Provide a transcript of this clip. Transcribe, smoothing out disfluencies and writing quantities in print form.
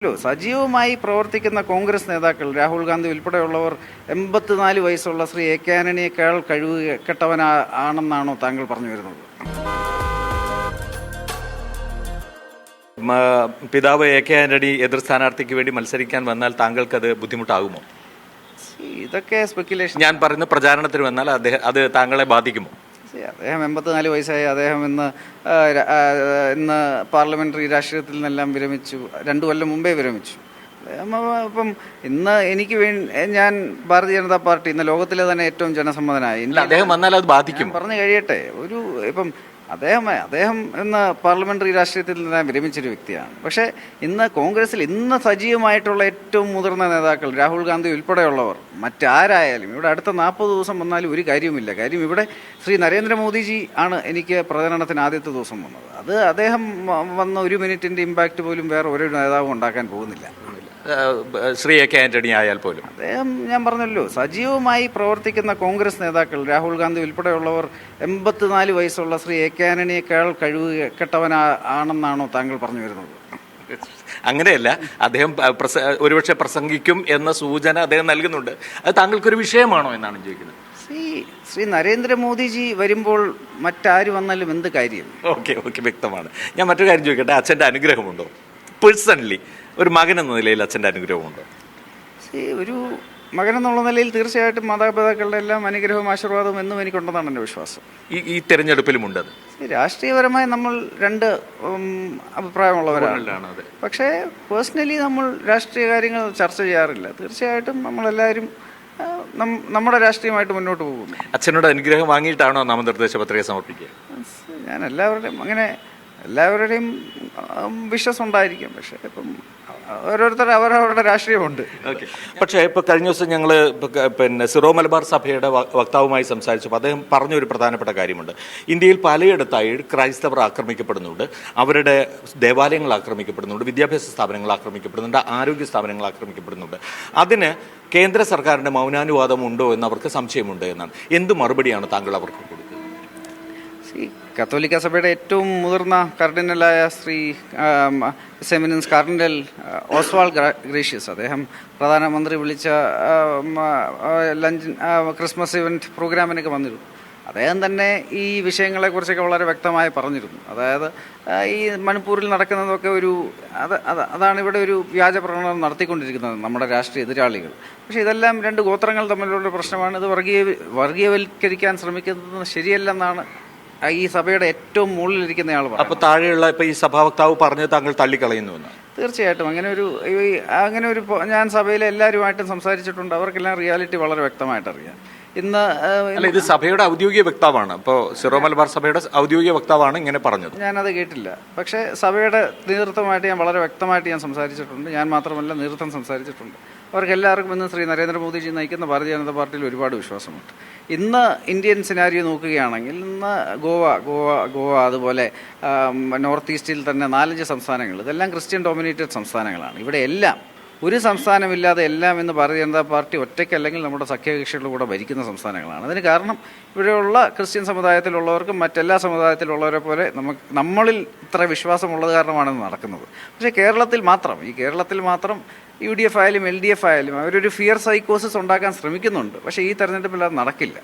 സജീവമായി പ്രവർത്തിക്കുന്ന കോൺഗ്രസ് നേതാക്കൾ രാഹുൽ ഗാന്ധി ഉൾപ്പെടെയുള്ളവർ 84 വയസ്സുള്ള ശ്രീ എ കെ ആന്റണിയേക്കാൾ കഴിവ് കെട്ടവനാണെന്നാണോ താങ്കൾ പറഞ്ഞു വരുന്നത്? പിതാവ് എ കെ ആന്റണി എതിർ സ്ഥാനാർത്ഥിക്ക് വേണ്ടി മത്സരിക്കാൻ വന്നാൽ താങ്കൾക്കത് ബുദ്ധിമുട്ടാകുമോ? ഇതൊക്കെ സ്പെക്കുലേഷൻ. ഞാൻ പറയുന്ന പ്രചാരണത്തിന് വന്നാൽ അത് താങ്കളെ ബാധിക്കുമോ? അദ്ദേഹം 84 വയസ്സായി. അദ്ദേഹം ഇന്ന് പാർലമെന്ററി രാഷ്ട്രീയത്തിൽ നിന്നെല്ലാം വിരമിച്ചു. 2 കൊല്ലം മുമ്പേ വിരമിച്ചു. ഇപ്പം ഇന്ന് ഞാൻ ഭാരതീയ ജനതാ പാർട്ടി ഇന്ന് ലോകത്തിലെ തന്നെ ഏറ്റവും ജനസമ്മതനായി. അദ്ദേഹം വന്നാൽ അത് ബാധിക്കും. പറഞ്ഞു കഴിയട്ടെ. ഇപ്പം അദ്ദേഹം ഇന്ന് പാർലമെന്ററി രാഷ്ട്രീയത്തിൽ നിന്ന് വിരമിച്ചൊരു വ്യക്തിയാണ്. പക്ഷേ ഇന്ന് കോൺഗ്രസിൽ സജീവമായിട്ടുള്ള ഏറ്റവും മുതിർന്ന നേതാക്കൾ രാഹുൽ ഗാന്ധി ഉൾപ്പെടെയുള്ളവർ മറ്റാരായാലും ഇവിടെ അടുത്ത 40 ദിവസം വന്നാലും ഒരു കാര്യവുമില്ല. കാര്യം ഇവിടെ ശ്രീ നരേന്ദ്രമോദിജി ആണ് എനിക്ക് പ്രചരണത്തിന് ആദ്യത്തെ ദിവസം വന്നത്. അദ്ദേഹം വന്ന 1 മിനിറ്റിന്റെ ഇമ്പാക്റ്റ് പോലും വേറെ ഒരു നേതാവും ഉണ്ടാക്കാൻ പോകുന്നില്ല. ശ്രീ എ കെ ആന്റണി ആയാൽ പോലും ഞാൻ പറഞ്ഞല്ലോ, സജീവമായി പ്രവർത്തിക്കുന്ന കോൺഗ്രസ് നേതാക്കൾ രാഹുൽ ഗാന്ധി ഉൾപ്പെടെയുള്ളവർ 84 വയസ്സുള്ള ശ്രീ എ കെ ആന്റണിയേക്കാൾ കഴിവ് കെട്ടവനാണെന്നാണോ താങ്കൾ പറഞ്ഞു വരുന്നത്? അങ്ങനെയല്ല. അദ്ദേഹം ഒരുപക്ഷെ പ്രസംഗിക്കും എന്ന സൂചന അദ്ദേഹം നൽകുന്നുണ്ട്. അത് താങ്കൾക്കൊരു വിഷയമാണോ എന്നാണ് ചോദിക്കുന്നത്. ശ്രീ നരേന്ദ്രമോദിജി വരുമ്പോൾ മറ്റാര് വന്നാലും എന്ത് കാര്യം? ഓക്കെ, വ്യക്തമാണ്. ഞാൻ മറ്റൊരു കാര്യം ചോദിക്കട്ടെ. അച്ഛൻ്റെ അനുഗ്രഹമുണ്ടോ? പേഴ്സണലി ഒരു മകൻ എന്ന നിലയിൽ അച്ഛൻ്റെ അനുഗ്രഹമുണ്ടോ? ഒരു മകൻ എന്നുള്ള നിലയിൽ തീർച്ചയായിട്ടും മാതാപിതാക്കളുടെ എല്ലാം അനുഗ്രഹവും ആശീർവാദവും എന്നും എനിക്കുണ്ടെന്നാണ് എൻ്റെ വിശ്വാസം. ഈ തെരഞ്ഞെടുപ്പിലുമുണ്ട്. രാഷ്ട്രീയപരമായി നമ്മൾ 2 അഭിപ്രായമുള്ളവരാണ്. പക്ഷേ പേഴ്സണലി നമ്മൾ രാഷ്ട്രീയ കാര്യങ്ങൾ ചർച്ച ചെയ്യാറില്ല. തീർച്ചയായിട്ടും നമ്മളെല്ലാവരും നമ്മുടെ രാഷ്ട്രീയമായിട്ട് മുന്നോട്ട് പോകുന്നു. അച്ഛനോട് അനുഗ്രഹം വാങ്ങിയിട്ടാണോ നാമനിർദ്ദേശ പത്രിക സമർപ്പിക്കുക? ഞാൻ എല്ലാവരുടെയും വിശ്വാസം ഉണ്ടായിരിക്കും. പക്ഷേ ഇപ്പം ഓരോരുത്തർ അവരവരുടെ രാഷ്ട്രീയമുണ്ട്. പക്ഷേ ഇപ്പോൾ കഴിഞ്ഞ ദിവസം ഞങ്ങൾ സിറോ മലബാർ സഭയുടെ വക്താവുമായി സംസാരിച്ചപ്പോൾ അദ്ദേഹം പറഞ്ഞൊരു പ്രധാനപ്പെട്ട കാര്യമുണ്ട്. ഇന്ത്യയിൽ പലയിടത്തായി ക്രൈസ്തവർ ആക്രമിക്കപ്പെടുന്നുണ്ട്, അവരുടെ ദേവാലയങ്ങൾ ആക്രമിക്കപ്പെടുന്നുണ്ട്, വിദ്യാഭ്യാസ സ്ഥാപനങ്ങൾ ആക്രമിക്കപ്പെടുന്നുണ്ട്, ആരോഗ്യ സ്ഥാപനങ്ങൾ ആക്രമിക്കപ്പെടുന്നുണ്ട്. അതിന് കേന്ദ്ര സർക്കാരിൻ്റെ മൗനാനുവാദം ഉണ്ടോ എന്ന് അവർക്ക് സംശയമുണ്ട് എന്നാണ്. എന്ത് മറുപടിയാണ് താങ്കൾ അവർക്ക് കൊടുക്കുന്നത്? കത്തോലിക്ക സഭയുടെ ഏറ്റവും മുതിർന്ന കർഡിനലായ ശ്രീ സെമിനൻസ് കാർഡിനൽ ഓസ്വാൾ ഗ്രേഷ്യസ്, അദ്ദേഹം പ്രധാനമന്ത്രി വിളിച്ച ക്രിസ്മസ് ഇവന്റ് പ്രോഗ്രാമിനൊക്കെ വന്നിരുന്നു. അദ്ദേഹം തന്നെ ഈ വിഷയങ്ങളെക്കുറിച്ചൊക്കെ വളരെ വ്യക്തമായി പറഞ്ഞിരുന്നു. അതായത് ഈ മണിപ്പൂരിൽ നടക്കുന്നതൊക്കെ അതാണ് ഇവിടെ ഒരു വ്യാജ പ്രകടനം നടത്തിക്കൊണ്ടിരിക്കുന്നത് നമ്മുടെ രാഷ്ട്രീയ എതിരാളികൾ. പക്ഷേ ഇതെല്ലാം 2 ഗോത്രങ്ങൾ തമ്മിലുള്ള പ്രശ്നമാണ്. ഇത് വർഗീയവൽക്കരിക്കാൻ ശ്രമിക്കുന്നത് ശരിയല്ലെന്നാണ് ഈ സഭയുടെ ഏറ്റവും മുകളിലിരിക്കുന്നയാൾ പറഞ്ഞു. അപ്പോൾ താഴെയുള്ള ഈ സഭാവക്താവ് പറഞ്ഞത് താങ്കൾ തള്ളിക്കളയുന്നുവെന്ന്? തീർച്ചയായിട്ടും അങ്ങനെ ഒരു ഞാൻ സഭയിലെ എല്ലാവരുമായിട്ടും സംസാരിച്ചിട്ടുണ്ട്. അവർക്കെല്ലാം റിയാലിറ്റി വളരെ വ്യക്തമായിട്ട് അറിയാം. ഇത് സഭയുടെ ഔദ്യോഗിക വക്താവാണ്. അപ്പോൾ സിറോ മലബാർ സഭയുടെ ഔദ്യോഗിക വക്താവാണ് ഇങ്ങനെ പറഞ്ഞത്. ഞാനത് കേട്ടില്ല. പക്ഷേ സഭയുടെ നേതൃത്വമായിട്ട് ഞാൻ വളരെ വ്യക്തമായിട്ട് സംസാരിച്ചിട്ടുണ്ട്. ഞാൻ മാത്രമല്ല, നേതൃത്വം സംസാരിച്ചിട്ടുണ്ട്. അവർക്കെല്ലാവർക്കും ഇന്ന് ശ്രീ നരേന്ദ്രമോദിജി നയിക്കുന്ന ഭാരതീയ ജനതാ പാർട്ടിയിൽ ഒരുപാട് വിശ്വാസമുണ്ട്. ഇന്ന് ഇന്ത്യൻ സിനാരിയോ നോക്കുകയാണെങ്കിൽ ഇന്ന് ഗോവ അതുപോലെ നോർത്ത് ഈസ്റ്റിൽ തന്നെ 4-5 സംസ്ഥാനങ്ങൾ, ഇതെല്ലാം ക്രിസ്ത്യൻ ഡോമിനേറ്റഡ് സംസ്ഥാനങ്ങളാണ്. ഇവിടെ എല്ലാം ഒരു സംസ്ഥാനമില്ലാതെ എല്ലാം ഇന്ന് ഭാരതീയ ജനതാ പാർട്ടി ഒറ്റയ്ക്കല്ലെങ്കിൽ നമ്മുടെ സഖ്യകക്ഷികളുടെ കൂടെ ഭരിക്കുന്ന സംസ്ഥാനങ്ങളാണ്. അതിന് കാരണം ഇവിടെയുള്ള ക്രിസ്ത്യൻ സമുദായത്തിലുള്ളവർക്കും മറ്റെല്ലാ സമുദായത്തിലുള്ളവരെ പോലെ നമ്മളിൽ ഇത്ര വിശ്വാസമുള്ളത് കാരണമാണ് നടക്കുന്നത്. പക്ഷേ കേരളത്തിൽ മാത്രം UDF ആയാലും LDF ആയാലും അവരൊരു ഫിയർ സൈക്കോസിസ് ഉണ്ടാക്കാൻ ശ്രമിക്കുന്നുണ്ട്. പക്ഷേ ഈ തെരഞ്ഞെടുപ്പിൽ അത് നടക്കില്ല.